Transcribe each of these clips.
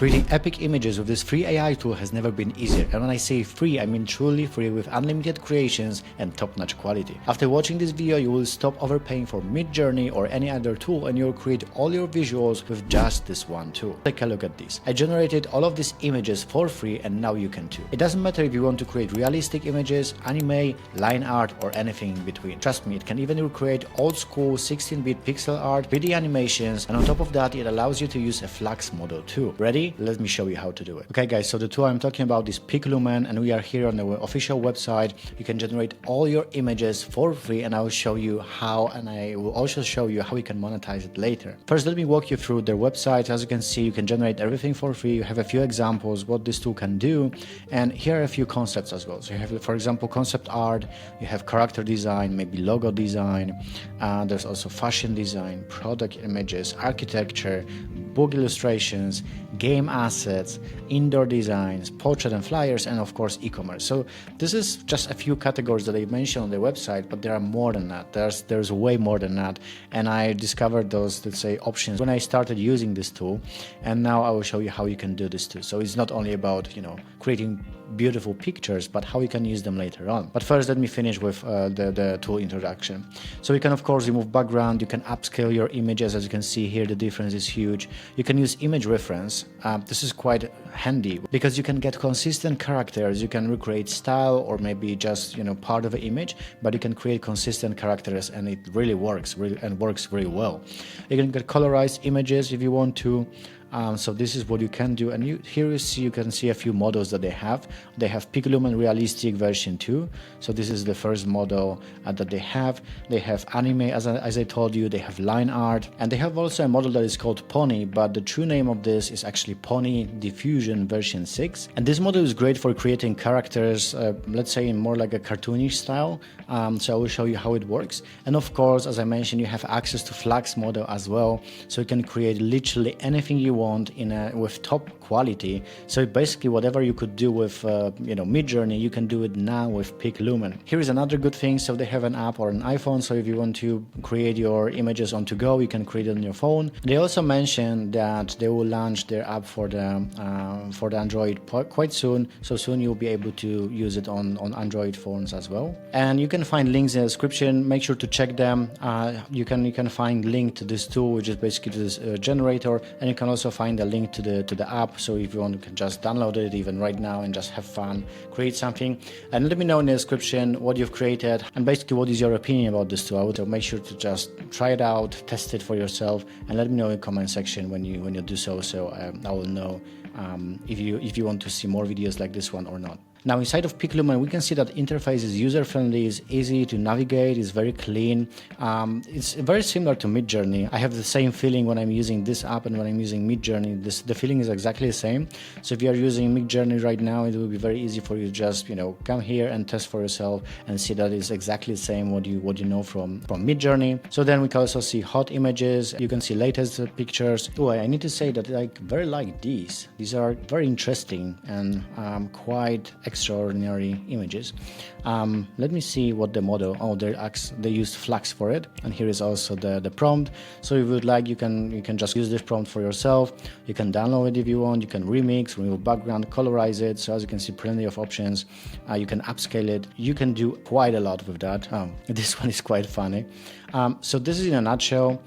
Creating epic images with this free AI tool has never been easier, and when I say free, I mean truly free with unlimited creations and top-notch quality. After watching this video, you will stop overpaying for MidJourney or any other tool and you'll create all your visuals with just this one tool. Take a look at this. I generated all of these images for free and now you can too. It doesn't matter if you want to create realistic images, anime, line art or anything in between. Trust me, it can even recreate old school 16-bit pixel art, 3D animations, and on top of that it allows you to use a FLUX model too. Ready? Let me show you how to do it. Okay guys, so the tool I'm talking about is PicLumen and we are here on the official website. You can generate all your images for free and I will show you how, and I will also show you how you can monetize it later. First, let me walk you through their website. As you can see, you can generate everything for free. You have a few examples what this tool can do, and here are a few concepts as well. So you have, for example, concept art, you have character design, maybe logo design, there's also fashion design, product images, architecture, book illustrations, game assets, indoor designs, portrait and flyers, and of course e-commerce. So this is just a few categories that I mentioned on the website, but there are more than that. There's way more than that, and I discovered those, let's say, options when I started using this tool, and now I will show you how you can do this too. So it's not only about, you know, creating beautiful pictures, but how you can use them later on. But first, let me finish with the tool introduction. So you can of course remove background, you can upscale your images. As you can see here, the difference is huge. You can use image reference. This is quite handy because you can get consistent characters. You can recreate style or maybe just, you know, part of an image, but you can create consistent characters and it really works very well. You can get colorized images if you want to. So this is what you can do, and here you can see a few models that they have. They have PicLumen Realistic version 2, so this is the first model that they have. They have anime, as I told you, they have line art, and they have also a model that is called Pony, but the true name of this is actually Pony Diffusion version 6. And this model is great for creating characters, let's say in more like a cartoonish style. So I will show you how it works. And of course, as I mentioned, you have access to FLUX model as well, so you can create literally anything you want with top quality. So basically whatever you could do with MidJourney, you can do it now with PicLumen. Here is another good thing. So they have an app or an iPhone, so if you want to create your images on to go, you can create it on your phone. They also mentioned that they will launch their app for the Android quite soon, so soon you'll be able to use it on Android phones as well. And you can find links in the description. Make sure to check them. You can find link to this tool, which is basically this generator, and you can also find a link to the app. So if you want, you can just download it even right now and just have fun, create something, and let me know in the description what you've created and basically what is your opinion about this tool. I would make sure to just try it out, test it for yourself, and let me know in the comment section when you do so. So I will know if you want to see more videos like this one or not. Now inside of PicLumen, we can see that interface is user-friendly, is easy to navigate, is very clean. It's very similar to MidJourney. I have the same feeling when I'm using this app and when I'm using MidJourney. The feeling is exactly the same. So if you are using MidJourney right now, it will be very easy for you to just, you know, come here and test for yourself and see that it's exactly the same what you know from MidJourney. So then we can also see hot images. You can see latest pictures. Oh, I need to say that I very like these. These are very interesting and quite extraordinary images. Let me see what the model. Oh, they used FLUX for it, and here is also the prompt. So if you would like, you can just use this prompt for yourself. You can download it if you want. You can remix, remove background, colorize it. So as you can see, plenty of options. You can upscale it. You can do quite a lot with that. This one is quite funny. So this is in a nutshell.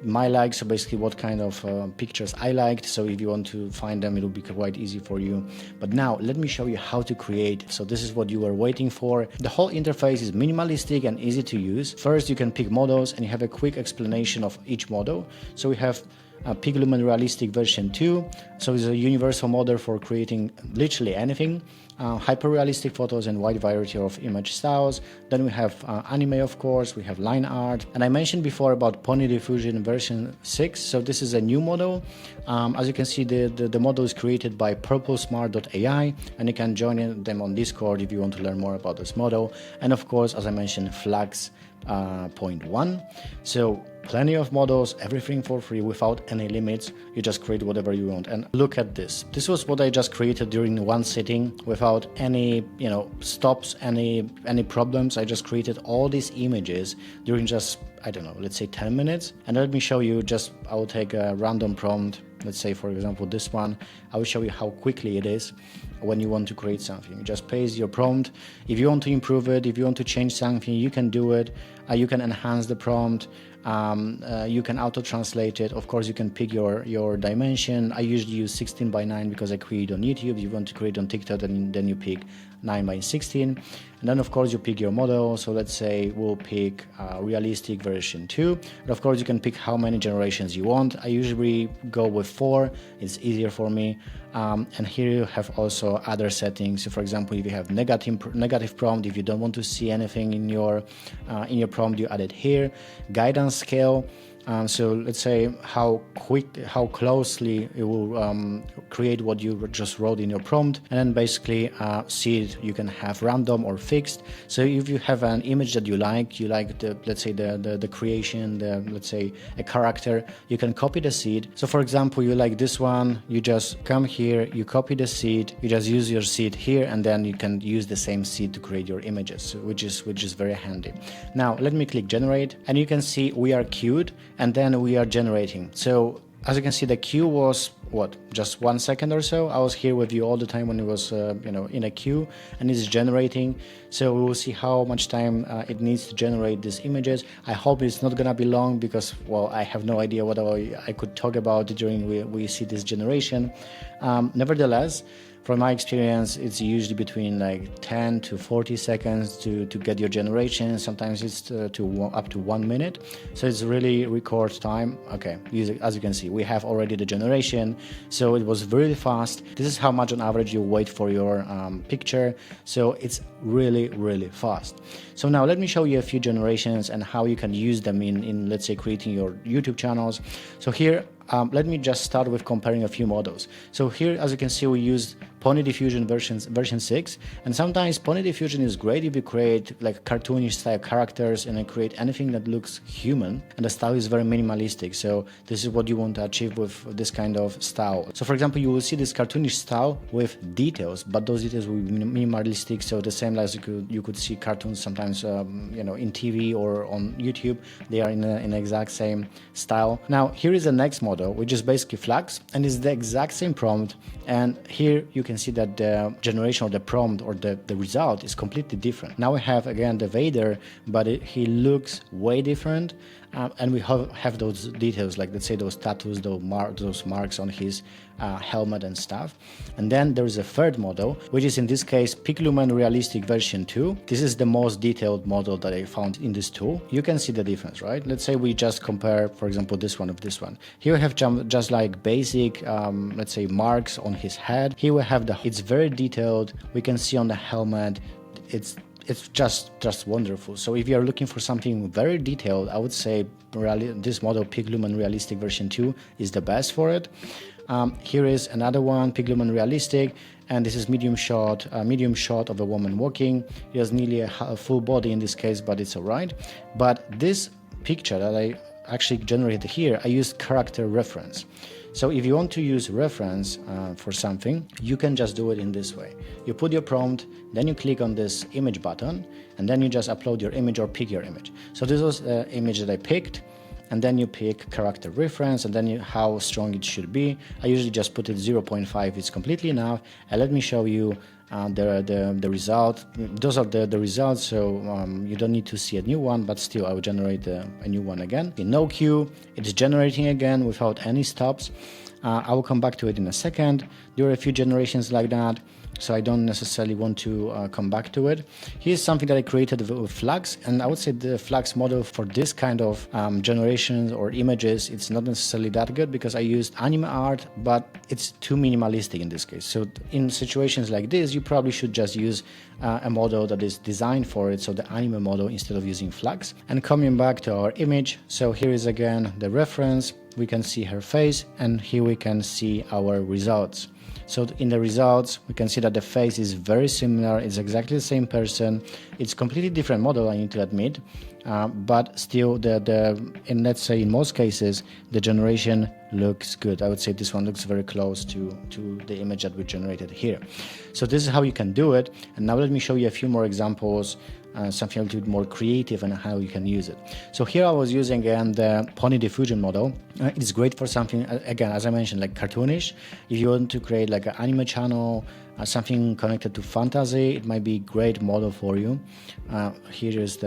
My likes, so basically what kind of pictures I liked. So if you want to find them, it will be quite easy for you. But now let me show you how to create. So this is what you were waiting for. The whole interface is minimalistic and easy to use. First, you can pick models and you have a quick explanation of each model. So we have PicLumen Realistic version 2. So it's a universal model for creating literally anything. Hyper-realistic photos and wide variety of image styles. Then we have anime, of course, we have line art. And I mentioned before about Pony Diffusion version 6. So this is a new model. As you can see, the model is created by purplesmart.ai, and you can join them on Discord if you want to learn more about this model. And of course, as I mentioned, FLUX 0.1. So plenty of models, everything for free without any limits. You just create whatever you want. And look at this. This was what I just created during one sitting without any, stops, any problems. I just created all these images during just, I don't know, let's say 10 minutes. And let me show you I will take a random prompt let's say for example this one, I will show you how quickly it is when you want to create something. You just paste your prompt. If you want to improve it, if you want to change something, you can do it. You can enhance the prompt. You can auto-translate it. Of course, you can pick your dimension. I usually use 16 by 9 because I create on YouTube. If you want to create on TikTok, then you pick 9 by 16. And then, of course, you pick your model. So let's say we'll pick realistic version 2. And of course, you can pick how many generations you want. I usually go with 4. It's easier for me. And here you have also other settings. So for example, if you have negative prompt, if you don't want to see anything in your prompt, you add it here. Guidance scale. So let's say how closely it will create what you just wrote in your prompt, and then basically seed you can have random or fixed. So if you have an image that you like the, let's say the creation, let's say a character, you can copy the seed. So for example, you like this one, you just come here, you copy the seed, you just use your seed here, and then you can use the same seed to create your images, which is very handy. Now let me click generate, and you can see we are queued. And then we are generating. So as you can see, the queue was just 1 second or so. I was here with you all the time when it was in a queue, and it's generating. So we will see how much time it needs to generate these images. I hope it's not gonna be long because, well, I have no idea what I could talk about during we see this generation. Nevertheless, from my experience, it's usually between like 10 to 40 seconds to get your generation. Sometimes it's up to 1 minute. So it's really record time. Okay, as you can see, we have already the generation. So it was very fast. This is how much on average you wait for your picture. So it's really, really fast. So now let me show you a few generations and how you can use them in let's say, creating your YouTube channels. So here, let me just start with comparing a few models. So here, as you can see, we use Pony Diffusion version 6, and sometimes Pony Diffusion is great if you create like cartoonish style characters and then create anything that looks human, and the style is very minimalistic. So this is what you want to achieve with this kind of style. So for example, you will see this cartoonish style with details, but those details will be minimalistic. So the same as you could see cartoons sometimes in TV or on YouTube, they are in the exact same style. Now here is the next model, which is basically FLUX, and it's the exact same prompt. And here you can see that the generation or the prompt or the result is completely different. Now we have again the Vader, but he looks way different. And we have those details, like let's say those tattoos, those marks on his helmet and stuff. And then there is a third model, which is in this case PicLumen Realistic version 2. This is the most detailed model that I found in this tool. You can see the difference, right? Let's say we just compare, for example, this one with this one. Here we have just like basic, let's say marks on his head. Here we have it's very detailed. We can see on the helmet, it's just wonderful. So if you are looking for something very detailed, I would say this model PicLumen Realistic version 2 is the best for it. Here is another one, PicLumen Realistic, and this is medium shot of a woman walking. He has nearly a full body in this case, but it's all right. But this picture that I actually generated here, I used character reference. So if you want to use reference for something, you can just do it in this way. You put your prompt, then you click on this image button, and then you just upload your image or pick your image. So this was the image that I picked, and then you pick character reference, and then how strong it should be. I usually just put it 0.5, it's completely enough. And let me show you the result. Those are the results, so you don't need to see a new one, but still I will generate a new one again. In no queue, it's generating again without any stops. I will come back to it in a second. There are a few generations like that, so I don't necessarily want to come back to it. Here's something that I created with FLUX, and I would say the FLUX model for this kind of generations or images, it's not necessarily that good because I used anime art, but it's too minimalistic in this case. So in situations like this, you probably should just use a model that is designed for it, so the anime model, instead of using FLUX. And coming back to our image, so here is again the reference. We can see her face, and here we can see our results. So in the results, we can see that the face is very similar. It's exactly the same person. It's completely different model, I need to admit, but still, let's say in most cases, the generation looks good. I would say this one looks very close to the image that we generated here. So this is how you can do it. And now let me show you a few more examples something a little bit more creative and how you can use it. So here I was using again the Pony Diffusion model. It's great for something, again, as I mentioned, like cartoonish. If you want to create like an anime channel, something connected to fantasy, it might be a great model for you. Here is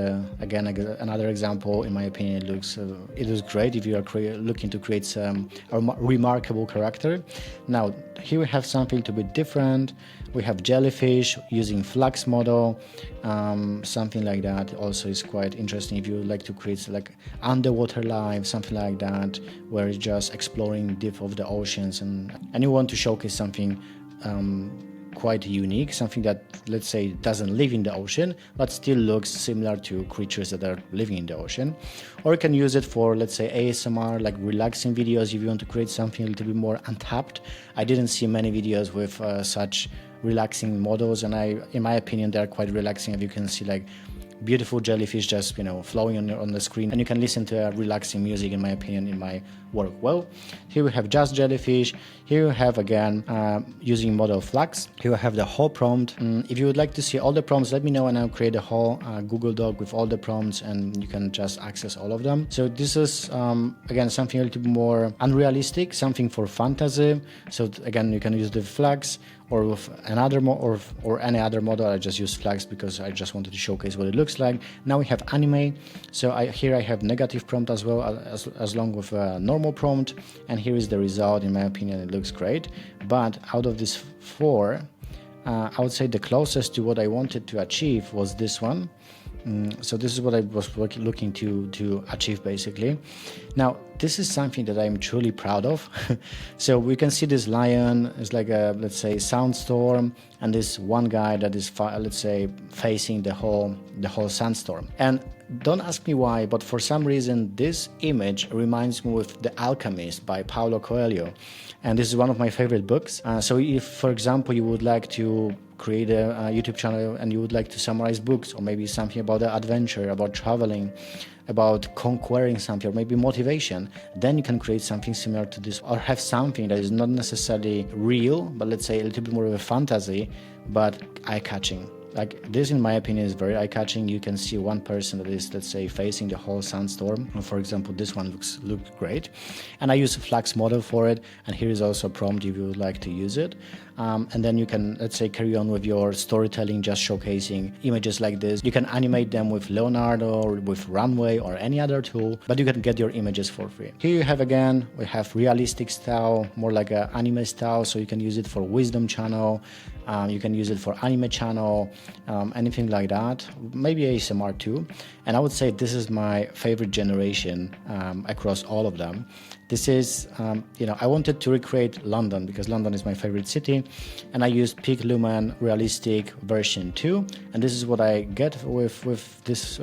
again another example. In my opinion, it looks great if you are looking to create some remarkable character. Now here we have something to be different. We have jellyfish using FLUX model, something like that. Also is quite interesting if you like to create like underwater life, something like that, where it's just exploring deep of the oceans, and you want to showcase something quite unique, something that, let's say, doesn't live in the ocean but still looks similar to creatures that are living in the ocean. Or you can use it for, let's say, ASMR, like relaxing videos, if you want to create something a little bit more untapped. I didn't see many videos with such relaxing models, and in my opinion, they're quite relaxing. If you can see like beautiful jellyfish just flowing on the screen, and you can listen to relaxing music, in my opinion, in my work well. Here we have just jellyfish. Here we have again using model FLUX. Here we have the whole prompt. If you would like to see all the prompts, let me know and I'll create a whole Google Doc with all the prompts, and you can just access all of them. So this is again something a little bit more unrealistic, something for fantasy. So again, you can use the FLUX or with another or any other model. I just use FLUX because I just wanted to showcase what it looks like. Now we have anime. So here I have negative prompt as well as long with a normal prompt, and here is the result. In my opinion, it looks great. But out of these four, I would say the closest to what I wanted to achieve was this one. So this is what I was looking to achieve basically. Now this is something that I'm truly proud of. So we can see this lion is like a, let's say, sandstorm, and this one guy that is let's say facing the whole sandstorm. And don't ask me why, but for some reason this image reminds me of The Alchemist by Paulo Coelho, and this is one of my favorite books. So if, for example, you would like to create a YouTube channel and you would like to summarize books, or maybe something about the adventure, about traveling, about conquering something, or maybe motivation, then you can create something similar to this, or have something that is not necessarily real, but let's say a little bit more of a fantasy, but eye-catching. Like this, in my opinion, is very eye-catching. You can see one person that is, let's say, facing the whole sandstorm. For example, this one looks great, and I use a FLUX model for it. And here is also a prompt if you would like to use it. And then you can, let's say, carry on with your storytelling, just showcasing images like this. You can animate them with Leonardo or with Runway or any other tool, but you can get your images for free. Here you have again, we have realistic style, more like an anime style, so you can use it for wisdom channel. You can use it for anime channel, anything like that, maybe ASMR too. And I would say this is my favorite generation across all of them. This is, I wanted to recreate London because London is my favorite city, and I used PicLumen Realistic version 2, and this is what I get with this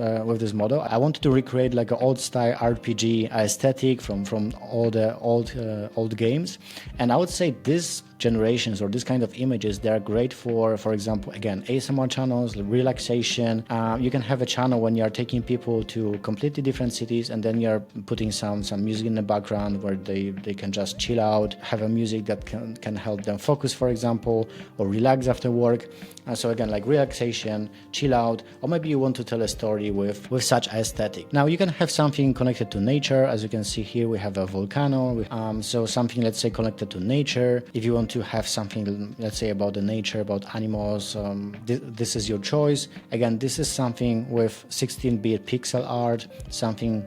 model. I wanted to recreate like an old style RPG aesthetic from all the old games, and I would say this generations or this kind of images, they are great for example, again, ASMR channels, relaxation. You can have a channel when you are taking people to completely different cities, and then you're putting some music in the background where they can just chill out, have a music that can help them focus, for example, or relax after work. So again, like relaxation, chill out, or maybe you want to tell a story with such aesthetic. Now you can have something connected to nature. As you can see here, we have a volcano, so something, let's say, connected to nature. If you want to have something, let's say, about the nature, about animals, this is your choice. Again, this is something with 16-bit pixel art, something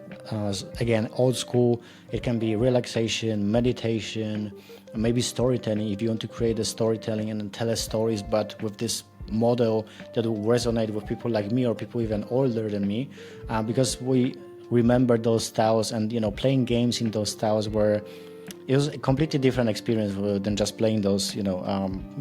again, old school. It can be relaxation, meditation, maybe storytelling. If you want to create a storytelling and tell us stories, but with this model that will resonate with people like me or people even older than me, because we remember those styles, and playing games in those styles were, it was a completely different experience than just playing those,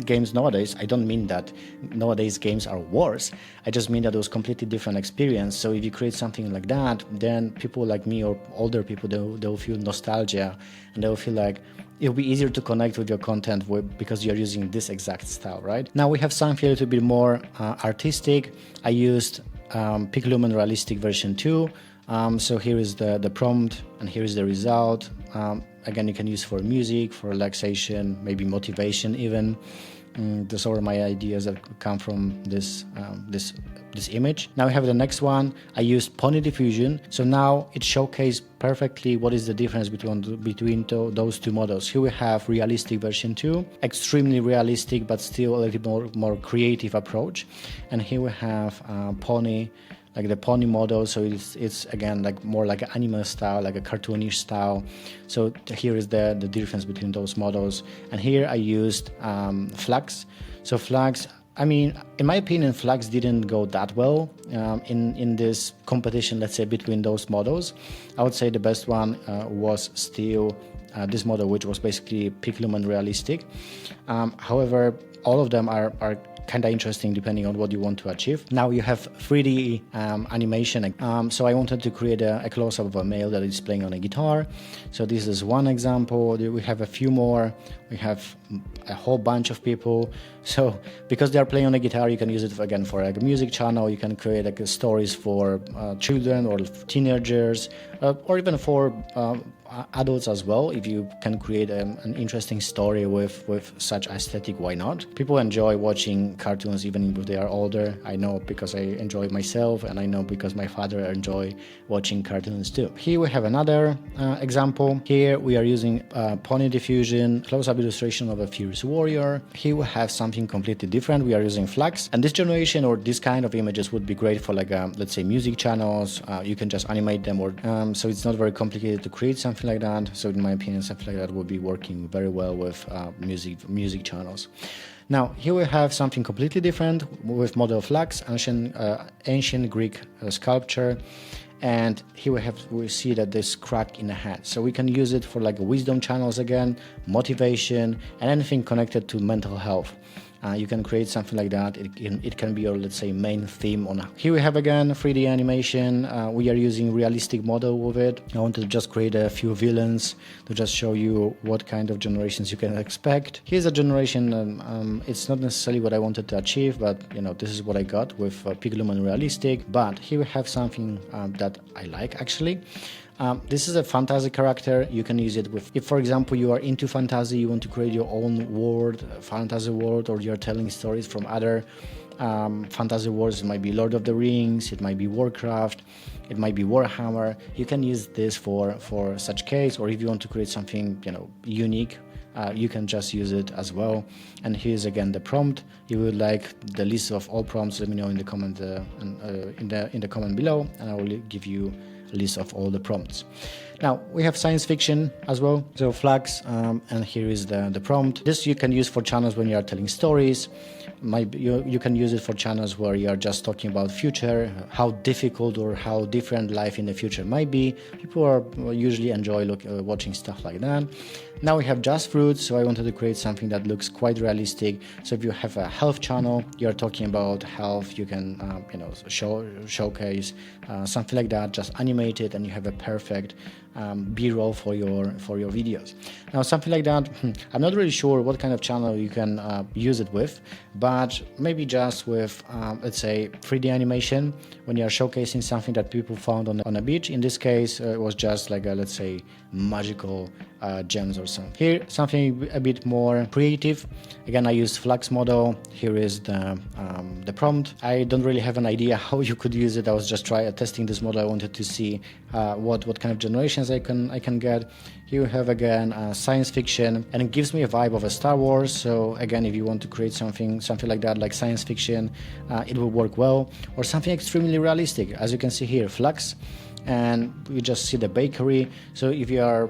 games nowadays. I don't mean that nowadays games are worse. I just mean that it was completely different experience. So if you create something like that, then people like me or older people, they'll feel nostalgia, and they'll feel like it'll be easier to connect with your content because you're using this exact style, right? Now we have something a little bit more artistic. I used PicLumen Realistic version 2. So here is the prompt, and here is the result. Again, you can use for music, for relaxation, maybe motivation even. Those are my ideas that come from this image. Now we have the next one. I used Pony Diffusion. So now it showcased perfectly what is the difference between those two models. Here we have realistic version 2, extremely realistic but still a little more creative approach. And here we have Pony, like the Pony model. So it's again like more like an anime style, like a cartoonish style. So here is the difference between those models. And here I used FLUX. So FLUX, I mean, in my opinion, FLUX didn't go that well in this competition, let's say, between those models. I would say the best one was still this model, which was basically PicLumen realistic. However, all of them are kind of interesting depending on what you want to achieve. Now you have 3D animation. So I wanted to create a close-up of a male that is playing on a guitar. So this is one example. We have a few more. We have a whole bunch of people. So because they are playing on a guitar, you can use it again for like a music channel. You can create like stories for children or teenagers, or even for adults as well. If you can create an interesting story with such aesthetic, why not? People enjoy watching cartoons even if they are older. I know because I enjoy myself, and I know because my father enjoy watching cartoons too. Here we have another example. Here we are using Pony Diffusion, close-up illustration of a fierce warrior. Here we have something completely different. We are using FLUX, and this generation or this kind of images would be great for like let's say music channels. You can just animate them, or so it's not very complicated to create something like that. So in my opinion, something like that would be working very well with music channels. Now here we have something completely different with model FLUX, ancient Greek sculpture. And here we see that there's crack in the head. So we can use it for like wisdom channels again, motivation, and anything connected to mental health. You can create something like that. It can be your, let's say, main theme on. Here we have again 3D animation. We are using realistic model with it. I wanted to just create a few villains to just show you what kind of generations you can expect. Here's a generation. It's not necessarily what I wanted to achieve, but you know, this is what I got with PicLumen realistic. But here we have something that I like actually. This is a fantasy character. You can use it with, if for example you are into fantasy, you want to create your own world, fantasy world, or you're telling stories from other fantasy worlds. It might be Lord of the Rings, it might be Warcraft, it might be Warhammer. You can use this for such case, or if you want to create something, you know, unique, you can just use it as well. And here's again the prompt. You would like the list of all prompts, let me know in the comment in the comment below, and I will give you list of all the prompts. Now we have science fiction as well, so FLUX, and here is the prompt. This you can use for channels when you are telling stories. You can use it for channels where you are just talking about future, how difficult or how different life in the future might be. People usually enjoy watching stuff like that. Now we have just fruits, so I wanted to create something that looks quite realistic. So if you have a health channel, you're talking about health, you can showcase something like that, just animate it, and you have a perfect B-roll for your videos. Now something like that, I'm not really sure what kind of channel you can use it with, but maybe just with let's say 3D animation when you are showcasing something that people found on a beach. In this case, it was just like a, let's say, magical gems or something. Here something a bit more creative. Again, I used FLUX model. Here is the prompt. I don't really have an idea how you could use it. I was just testing this model. I wanted to see what kind of generations I can get. Here we have again science fiction, and it gives me a vibe of a Star Wars. So again, if you want to create something like that, like science fiction, it will work well. Or something extremely realistic, as you can see here, FLUX. And you just see the bakery. So if you are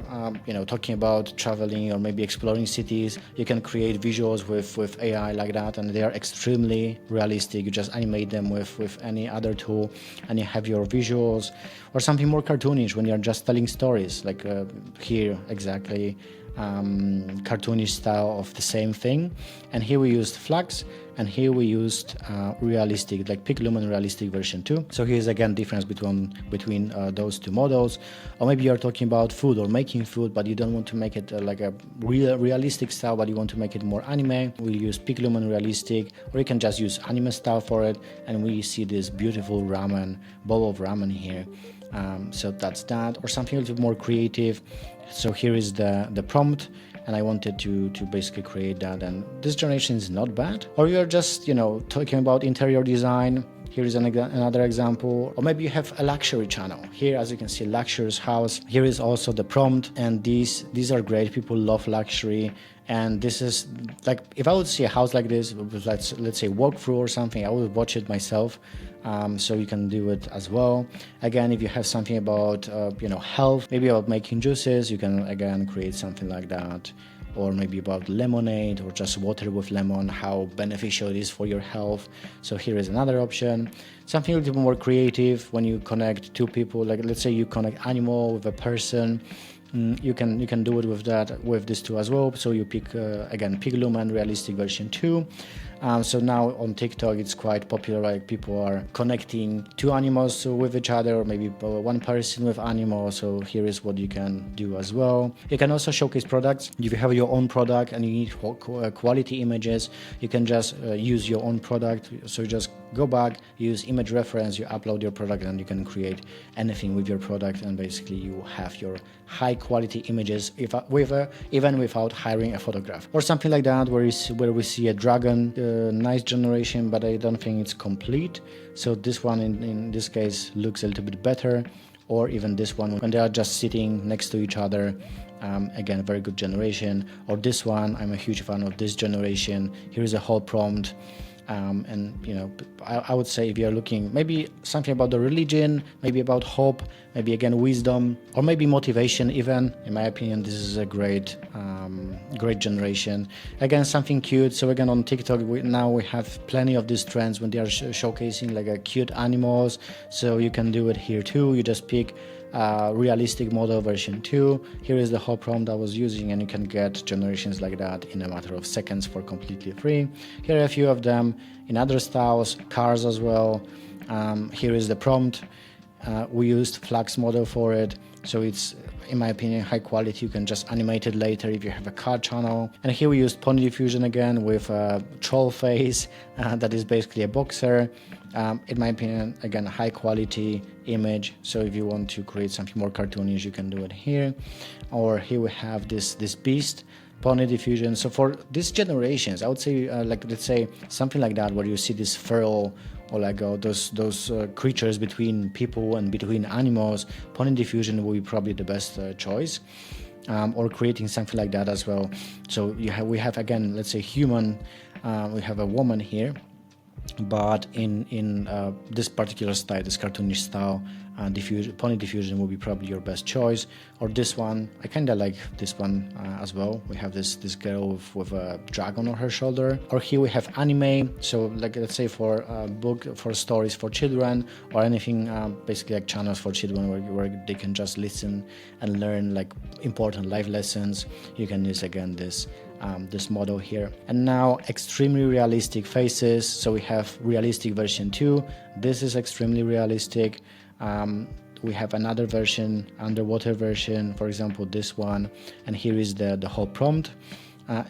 talking about traveling or maybe exploring cities, you can create visuals with AI like that, and they are extremely realistic. You just animate them with any other tool, and you have your visuals. Or something more cartoonish when you're just telling stories, like here exactly, cartoonish style of the same thing. And here we used FLUX, and here we used realistic, like PicLumen realistic version 2. So here's again difference between those two models. Or maybe you're talking about food or making food, but you don't want to make it like a realistic style, but you want to make it more anime. We use PicLumen realistic, or you can just use anime style for it, and we see this beautiful bowl of ramen here. So that's that. Or something a little bit more creative. So here is the prompt, and I wanted to basically create that, and this generation is not bad. Or you're just, you know, talking about interior design. Here is another example. Or maybe you have a luxury channel. Here, as you can see, luxurious house. Here is also the prompt, and these are great. People love luxury. And this is like, if I would see a house like this, let's say walkthrough or something, I would watch it myself. So you can do it as well. Again, if you have something about you know, health, maybe about making juices, you can again create something like that. Or maybe about lemonade or just water with lemon, how beneficial it is for your health. So here is another option. Something a little bit more creative when you connect two people, like let's say you connect animal with a person. You can do it with this too as well. So you pick again PicLumen realistic version 2. So now on TikTok it's quite popular, like people are connecting two animals with each other, or maybe one person with animals. So here is what you can do as well. You can also showcase products. If you have your own product and you need quality images, you can just use your own product. So you just go back, use image reference, you upload your product, and you can create anything with your product, and basically you have your high quality images even without hiring a photographer. Or something like that where we see a dragon, nice generation, but I don't think it's complete. So this one in this case looks a little bit better. Or even this one when they are just sitting next to each other. Again, very good generation. Or this one, I'm a huge fan of this generation. Here is a whole prompt. And you know, I would say if you're looking maybe something about the religion, maybe about hope, maybe again wisdom, or maybe motivation even, in my opinion, this is a great generation. Again, something cute. So again, on TikTok now we have plenty of these trends when they are showcasing like cute animals. So you can do it here too. You just pick realistic model version 2. Here is the whole prompt I was using, and you can get generations like that in a matter of seconds for completely free. Here are a few of them in other styles, cars as well. Here is the prompt. We used FLUX model for it, so it's, in my opinion, high quality. You can just animate it later if you have a car channel. And here we used pony diffusion again with a troll face that is basically a boxer. In my opinion, again, high quality image. So if you want to create something more cartoonish, you can do it here. Or here we have this beast, pony diffusion. So for these generations, I would say like, let's say something like that, where you see this feral or like those creatures between people and between animals, pony diffusion will be probably the best choice. Or creating something like that as well. So we have again, let's say human, we have a woman here, but in this particular style, this cartoonish style, pony diffusion will be probably your best choice. Or this one, I kind of like this one as well. We have this girl with a dragon on her shoulder. Or here we have anime, so like let's say for book, for stories for children, or anything basically like channels for children where they can just listen and learn like important life lessons. You can use again this model here. And now extremely realistic faces. So we have realistic version 2. This is extremely realistic. We have another version, underwater version, for example this one, and here is the whole prompt.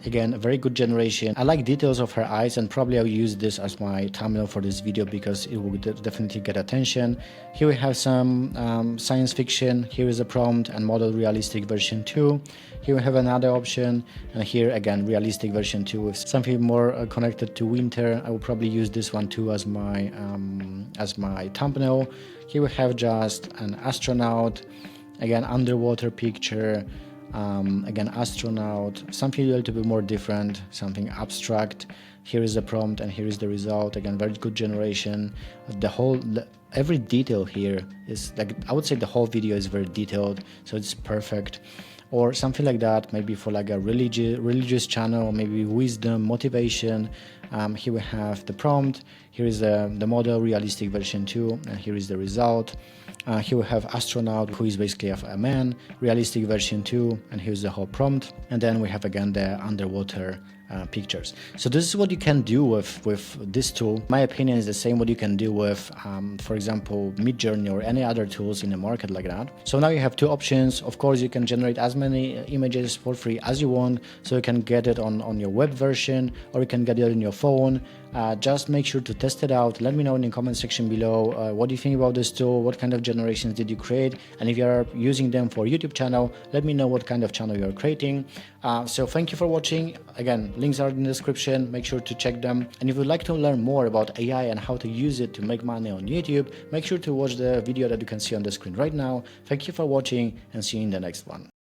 Again, a very good generation. I like details of her eyes, and probably I'll use this as my thumbnail for this video because it will definitely get attention. Here we have some science fiction. Here is a prompt and model realistic version 2. Here we have another option, and here again realistic version 2 with something more connected to winter. I will probably use this one too as my thumbnail. Here we have just an astronaut, again underwater picture. Again, astronaut, something a little bit more different, something abstract. Here is the prompt and here is the result. Again, very good generation. Every detail here is like, I would say the whole video is very detailed, so it's perfect. Or something like that, maybe for like a religious channel, maybe wisdom, motivation. Here we have the prompt. Here is the model realistic version 2, and here is the result. Here we have astronaut, who is basically a man, realistic version 2, and here's the whole prompt. And then we have again the underwater pictures. So this is what you can do with this tool. My opinion is the same what you can do with, for example, MidJourney or any other tools in the market like that. So now you have two options. Of course, you can generate as many images for free as you want. So you can get it on your web version, or you can get it in your phone. Just make sure to test it out. Let me know in the comment section below what do you think about this tool, what kind of generations did you create, and if you are using them for YouTube channel, let me know what kind of channel you are creating. So thank you for watching. Again, links are in the description, make sure to check them. And if you'd like to learn more about AI and how to use it to make money on YouTube, make sure to watch the video that you can see on the screen right now. Thank you for watching and see you in the next one.